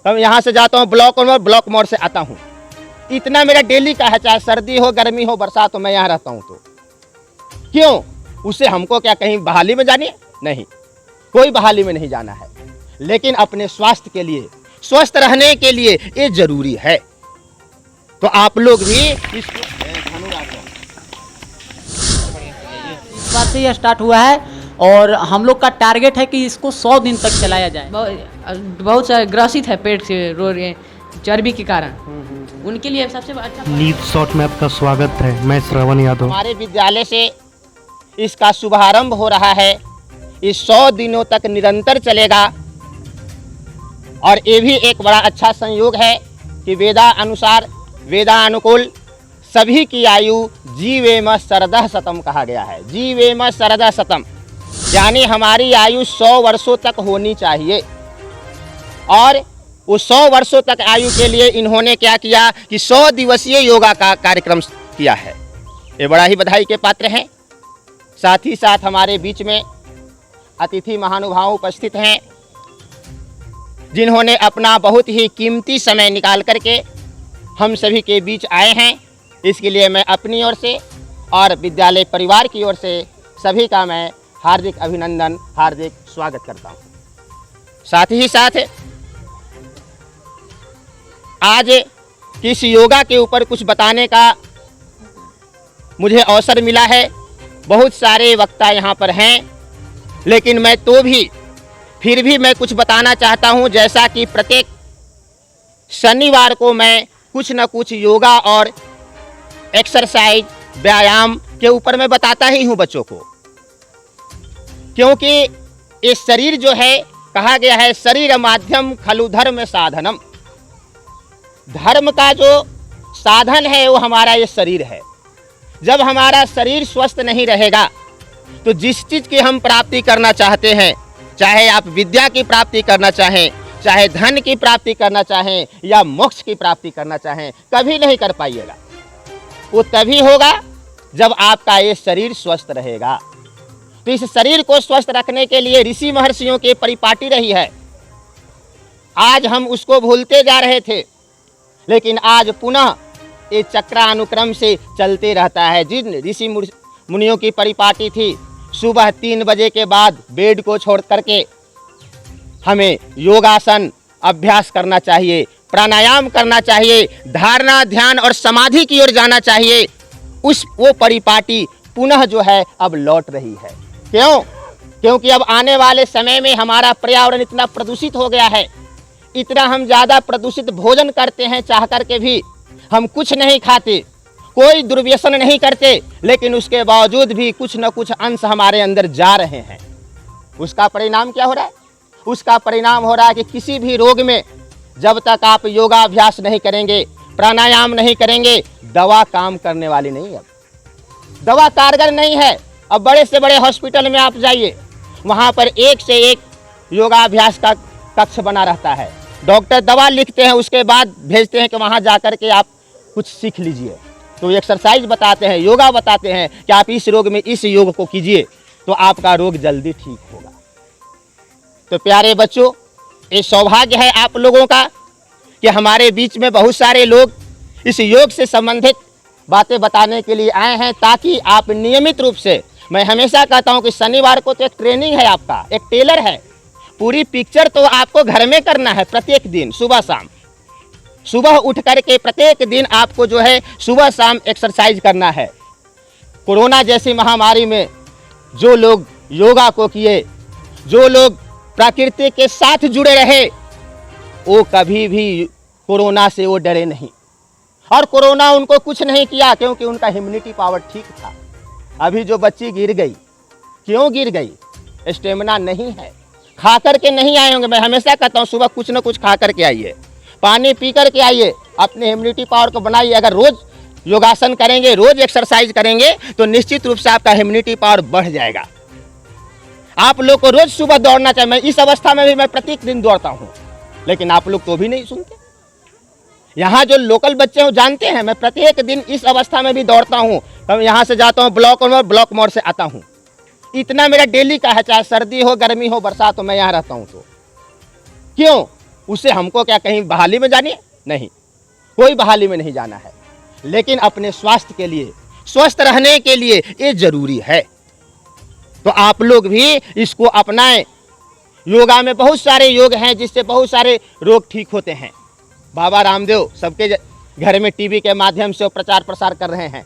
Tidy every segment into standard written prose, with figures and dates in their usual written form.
कभी यहाँ से जाता हूँ ब्लॉक मोड़, ब्लॉक मोड़ से आता हूँ। इतना मेरा डेली का है, चाहे सर्दी हो, गर्मी हो, बरसात हो, मैं यहाँ रहता हूँ। तो क्यों? उससे हमको क्या कहीं बहाली में जानी है? नहीं, कोई बहाली में नहीं जाना है, लेकिन अपने स्वास्थ्य के लिए, स्वस्थ रहने के लिए ये जरूरी है। तो आप लोग भी इसको इस बात से यह स्टार्ट हुआ है और हम लोग का टारगेट है कि इसको 100 दिन तक चलाया जाए। बहुत सारे ग्रसित है पेट से रो रहे चर्बी के कारण, उनके लिए सबसे अच्छा नीट शॉर्ट में आपका स्वागत है। मैं श्रवण यादव। हमारे विद्यालय से इसका शुभारंभ हो रहा है। इस 100 दिनों तक निरंतर चलेगा और ये भी एक बड़ा अच्छा संयोग है कि वेदा अनुसार, वेदा अनुकूल सभी की आयु जीवेम शरदः शतम कहा गया है। जीवेम शरदः शतम यानी हमारी आयु 100 वर्षों तक होनी चाहिए। और उस 100 वर्षों तक आयु के लिए इन्होंने क्या किया कि 100 दिवसीय योगा का कार्यक्रम किया है। ये बड़ा ही बधाई के पात्र हैं। साथ ही साथ हमारे बीच में अतिथि महानुभाव उपस्थित हैं, जिन्होंने अपना बहुत ही कीमती समय निकाल करके हम सभी के बीच आए हैं। इसके लिए मैं अपनी ओर से और विद्यालय परिवार की ओर से सभी का मैं हार्दिक अभिनंदन, हार्दिक स्वागत करता हूँ। साथ ही साथ आज किस योगा के ऊपर कुछ बताने का मुझे अवसर मिला है। बहुत सारे वक्ता यहाँ पर हैं, लेकिन मैं तो भी फिर भी मैं कुछ बताना चाहता हूँ। जैसा कि प्रत्येक शनिवार को मैं कुछ न कुछ योगा और एक्सरसाइज, व्यायाम के ऊपर मैं बताता ही हूँ बच्चों को, क्योंकि ये शरीर जो है, कहा गया है शरीर माध्यम खलु धर्म साधनम। धर्म का जो साधन है वो हमारा ये शरीर है। जब हमारा शरीर स्वस्थ नहीं रहेगा तो जिस चीज़ की हम प्राप्ति करना चाहते हैं, चाहे आप विद्या की प्राप्ति करना चाहें, चाहे धन की प्राप्ति करना चाहें या मोक्ष की प्राप्ति करना चाहें, कभी नहीं कर पाइएगा। वो तभी होगा जब आपका ये शरीर स्वस्थ रहेगा। तो इस शरीर को स्वस्थ रखने के लिए ऋषि महर्षियों की परिपाटी रही है। आज हम उसको भूलते जा रहे थे, लेकिन आज पुनः ये चक्रानुक्रम से चलते रहता है। जिन ऋषि मुनियों की परिपाटी थी, सुबह 3 बजे के बाद बेड को छोड़ करके हमें योगासन अभ्यास करना चाहिए, प्राणायाम करना चाहिए, धारणा, ध्यान और समाधि की ओर जाना चाहिए। वो परिपाटी पुनः जो है अब लौट रही है। क्यों? क्योंकि अब आने वाले समय में हमारा पर्यावरण इतना प्रदूषित हो गया है, इतना हम ज़्यादा प्रदूषित भोजन करते हैं, चाह करके भी हम कुछ नहीं खाते, कोई दुर्व्यसन नहीं करते, लेकिन उसके बावजूद भी कुछ न कुछ अंश हमारे अंदर जा रहे हैं। उसका परिणाम क्या हो रहा है? उसका परिणाम हो रहा है कि किसी भी रोग में जब तक आप योगाभ्यास नहीं करेंगे, प्राणायाम नहीं करेंगे, दवा काम करने वाली नहीं है। दवा कारगर नहीं है। अब बड़े से बड़े हॉस्पिटल में आप जाइए, वहाँ पर एक से एक योगाभ्यास का कक्ष बना रहता है। डॉक्टर दवा लिखते हैं, उसके बाद भेजते हैं कि वहाँ जा कर के आप कुछ सीख लीजिए। तो एक्सरसाइज बताते हैं, योगा बताते हैं कि आप इस रोग में इस योग को कीजिए तो आपका रोग जल्दी ठीक होगा। तो प्यारे बच्चों, ये सौभाग्य है आप लोगों का कि हमारे बीच में बहुत सारे लोग इस योग से संबंधित बातें बताने के लिए आए हैं, ताकि आप नियमित रूप से, मैं हमेशा कहता हूं कि शनिवार को तो एक ट्रेनिंग है, आपका एक टेलर है। पूरी पिक्चर तो आपको घर में करना है। प्रत्येक दिन सुबह शाम, सुबह उठ करके प्रत्येक दिन आपको जो है सुबह शाम एक्सरसाइज करना है। कोरोना जैसी महामारी में जो लोग योगा को किए, जो लोग प्रकृति के साथ जुड़े रहे, वो कभी भी कोरोना से वो डरे नहीं और कोरोना उनको कुछ नहीं किया, क्योंकि उनका इम्यूनिटी पावर ठीक था। अभी जो बच्ची गिर गई, क्यों गिर गई? स्टेमिना नहीं है, खा करके नहीं आए होंगे। मैं हमेशा कहता हूँ सुबह कुछ ना कुछ खा करके आइए, पानी पी करके आइए, अपने इम्यूनिटी पावर को बनाइए। अगर रोज़ योगासन करेंगे, रोज़ एक्सरसाइज करेंगे तो निश्चित रूप से आपका इम्यूनिटी पावर बढ़ जाएगा। आप लोग को रोज़ सुबह दौड़ना चाहिए। मैं इस अवस्था में भी मैं प्रत्येक दिन दौड़ता हूँ, लेकिन आप लोग तो भी नहीं सुनते। यहाँ जो लोकल बच्चे हो जानते हैं, मैं प्रत्येक दिन इस अवस्था में भी दौड़ता हूँ। मैं यहाँ से जाता हूँ ब्लॉक मोड़, ब्लॉक मोड़ से आता हूँ। इतना मेरा डेली का है, चाहे सर्दी हो, गर्मी हो, बरसात हो, मैं यहाँ रहता हूँ। तो क्यों? उसे हमको क्या कहीं बहाली में जानी है? नहीं, कोई बहाली में नहीं जाना है, लेकिन अपने स्वास्थ्य के लिए, स्वस्थ रहने के लिए ये जरूरी है। तो आप लोग भी इसको अपनाएं। योगा में बहुत सारे योग हैं जिससे बहुत सारे रोग ठीक होते हैं। बाबा रामदेव सबके घर में टीवी के माध्यम से प्रचार प्रसार कर रहे हैं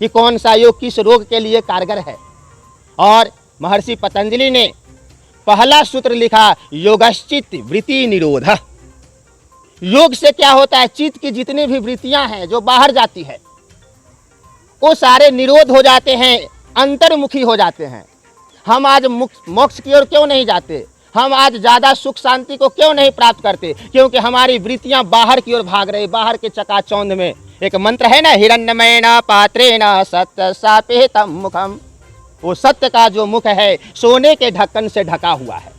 कि कौन सा योग किस रोग के लिए कारगर है। और महर्षि पतंजलि ने पहला सूत्र लिखा, योगश्चित्त वृत्ति निरोध। योग से क्या होता है? चित्त की जितनी भी वृत्तियां हैं जो बाहर जाती है वो सारे निरोध हो जाते हैं, अंतर्मुखी हो जाते हैं। हम आज मोक्ष की ओर क्यों नहीं जाते? हम आज ज़्यादा सुख शांति को क्यों नहीं प्राप्त करते? क्योंकि हमारी वृत्तियां बाहर की ओर भाग रही। बाहर के चकाचौंध में एक मंत्र है ना, हिरण्यमयेन पात्रेण सत्य सापेतम मुखम। वो सत्य का जो मुख है सोने के ढक्कन से ढका हुआ है,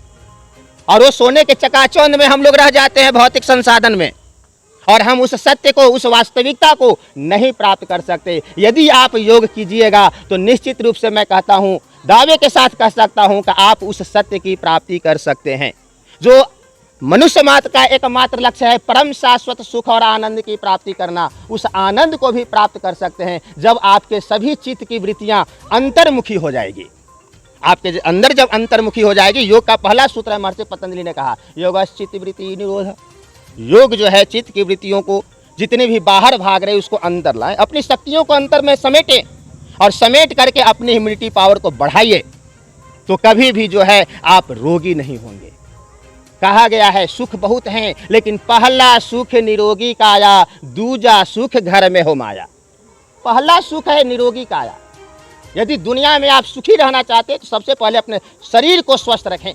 और वो सोने के चकाचौंध में हम लोग रह जाते हैं, भौतिक संसाधन में, और हम उस सत्य को, उस वास्तविकता को नहीं प्राप्त कर सकते। यदि आप योग कीजिएगा तो निश्चित रूप से मैं कहता हूँ, दावे के साथ कह सकता हूँ कि आप उस सत्य की प्राप्ति कर सकते हैं जो मनुष्य मात्र का एकमात्र लक्ष्य है, परम शाश्वत सुख और आनंद की प्राप्ति करना। उस आनंद को भी प्राप्त कर सकते हैं जब आपके सभी चित्त की वृत्तियां अंतर्मुखी हो जाएगी। आपके अंदर जब अंतर्मुखी हो जाएगी, योग का पहला सूत्र है, महर्षि पतंजलि ने कहा, योगश्चित्त वृत्ति निरोध। योग जो है चित्त की वृत्तियों को, जितने भी बाहर भाग रहे उसको अंदर लाएं, अपनी शक्तियों को अंतर में समेटें और समेट करके अपनी इम्यूनिटी पावर को बढ़ाइए, तो कभी भी जो है आप रोगी नहीं होंगे। कहा गया है सुख बहुत हैं लेकिन पहला सुख निरोगी काया, दूजा सुख घर में हो माया। पहला सुख है निरोगी काया। यदि दुनिया में आप सुखी रहना चाहते हैं तो सबसे पहले अपने शरीर को स्वस्थ रखें।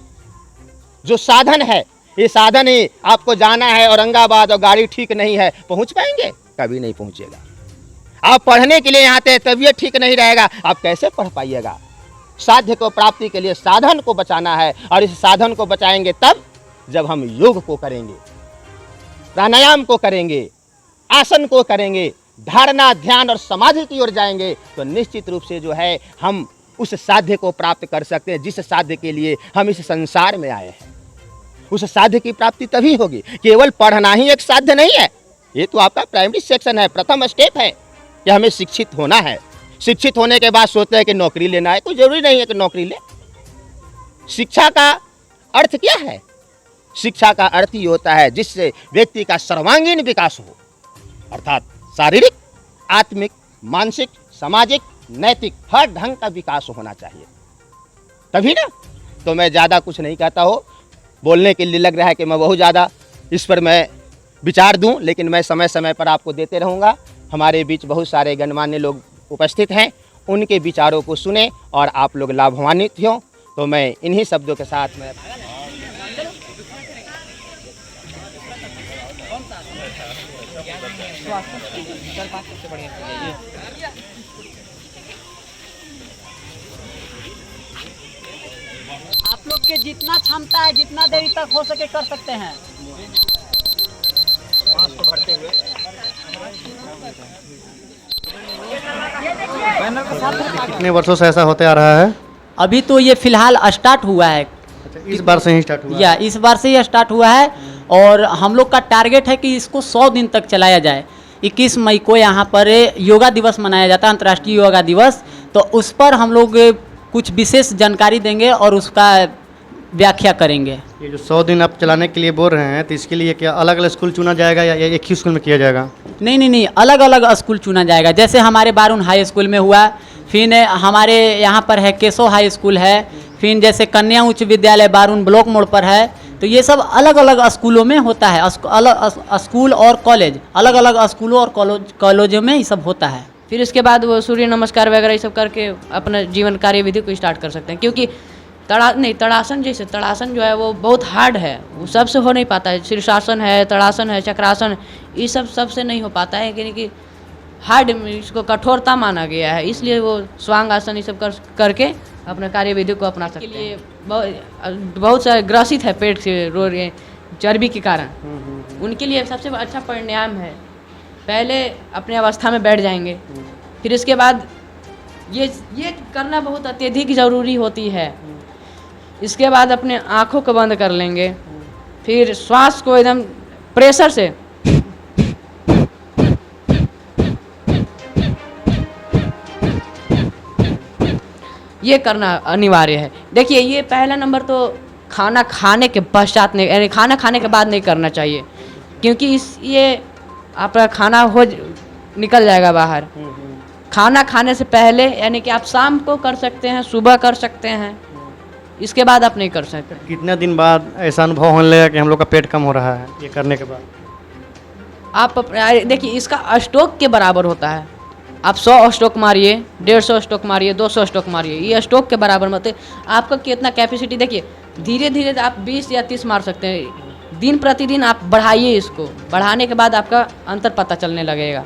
जो साधन है, ये साधन ही आपको जाना है औरंगाबाद और गाड़ी ठीक नहीं है, पहुंच पाएंगे? कभी नहीं पहुंचेगा। आप पढ़ने के लिए यहाँ आते हैं, तबीयत ठीक नहीं रहेगा, आप कैसे पढ़ पाइएगा? साध्य को प्राप्ति के लिए साधन को बचाना है, और इस साधन को बचाएंगे तब जब हम योग को करेंगे, प्राणायाम को करेंगे, आसन को करेंगे, धारणा, ध्यान और समाधि की ओर जाएंगे, तो निश्चित रूप से जो है हम उस साध्य को प्राप्त कर सकते हैं जिस साध्य के लिए हम इस संसार में आए हैं। उस साध्य की प्राप्ति तभी होगी। केवल पढ़ना ही एक साध्य नहीं है, ये तो आपका प्राइमरी सेक्शन है, प्रथम स्टेप है कि हमें शिक्षित होना है। शिक्षित होने के बाद सोचते हैं कि नौकरी लेना है, कोई जरूरी नहीं है कि नौकरी ले। शिक्षा का अर्थ क्या है? शिक्षा का अर्थ ही होता है जिससे व्यक्ति का सर्वांगीण विकास हो, अर्थात शारीरिक, आत्मिक, मानसिक, सामाजिक, नैतिक हर ढंग का विकास होना चाहिए, तभी ना। तो मैं ज़्यादा कुछ नहीं कहता हो, बोलने के लिए लग रहा है कि मैं बहुत ज़्यादा इस पर मैं विचार दूं, लेकिन मैं समय समय पर आपको देते रहूँगा। हमारे बीच बहुत सारे गणमान्य लोग उपस्थित हैं, उनके विचारों को सुने और आप लोग लाभान्वित हों। तो मैं इन्हीं शब्दों के साथ में आप लोग के जितना क्षमता है, जितना देरी तक हो सके कर सकते हैं। कितने वर्षों से ऐसा होते आ रहा है? अभी तो ये फिलहाल स्टार्ट हुआ है, इस बार से ही स्टार्ट हुआ? या इस बार से ये स्टार्ट हुआ है, और हम लोग का टारगेट है कि इसको 100 दिन तक चलाया जाए। 21 मई को यहाँ पर योगा दिवस मनाया जाता है, अंतर्राष्ट्रीय योगा दिवस। तो उस पर हम लोग कुछ विशेष जानकारी देंगे और उसका व्याख्या करेंगे। ये जो 100 दिन आप चलाने के लिए बोल रहे हैं, तो इसके लिए क्या अलग अलग स्कूल चुना जाएगा या एक ही स्कूल में किया जाएगा? नहीं, अलग अलग स्कूल चुना जाएगा। जैसे हमारे बारून हाई स्कूल में हुआ, फिर हमारे यहाँ पर है केशव हाई स्कूल है, फिर जैसे कन्या उच्च विद्यालय बारून ब्लॉक मोड़ पर है। तो ये सब अलग अलग स्कूलों में होता है, अलग स्कूल और कॉलेज, अलग अलग स्कूलों और कॉलेजों में ये सब होता है। फिर इसके बाद वो सूर्य नमस्कार वगैरह ये सब करके अपना जीवन कार्य विधि को स्टार्ट कर सकते हैं। क्योंकि तड़ासन जो है वो बहुत हार्ड है, वो सबसे हो नहीं पाता है। शीर्षासन है, तड़ासन है, चक्रासन, ये सब सबसे नहीं हो पाता है, क्योंकि हार्ड, इसको कठोरता माना गया है। इसलिए वो स्वांग आसन ये सब करके अपने कार्य विधि को अपना सकते हैं। बहुत सारे ग्रसित है पेट से रो रहे चर्बी के कारण, उनके लिए सबसे अच्छा परिणाम है, पहले अपने अवस्था में बैठ जाएंगे। फिर इसके बाद ये करना बहुत अत्यधिक ज़रूरी होती है। इसके बाद अपने आँखों को बंद कर लेंगे, फिर श्वास को एकदम प्रेशर से ये करना अनिवार्य है। देखिए ये पहला नंबर तो खाना खाने के पश्चात नहीं, यानी खाना खाने के बाद नहीं करना चाहिए, क्योंकि ये आपका खाना निकल जाएगा बाहर। खाना खाने से पहले यानी कि आप शाम को कर सकते हैं, सुबह कर सकते हैं, इसके बाद आप नहीं कर सकते। कितने दिन बाद ऐसा अनुभव होने लगा कि हम लोग का पेट कम हो रहा है ये करने के बाद? आप देखिए इसका स्टोक के बराबर होता है। आप 100 स्टोक मारिए, 150 स्टोक मारिए, 200 स्टोक मारिए, ये स्टोक के बराबर मत है। आपका कितना कैपेसिटी, देखिए धीरे धीरे आप 20 या 30 मार सकते हैं। दिन प्रतिदिन आप बढ़ाइए, इसको बढ़ाने के बाद आपका अंतर पता चलने लगेगा।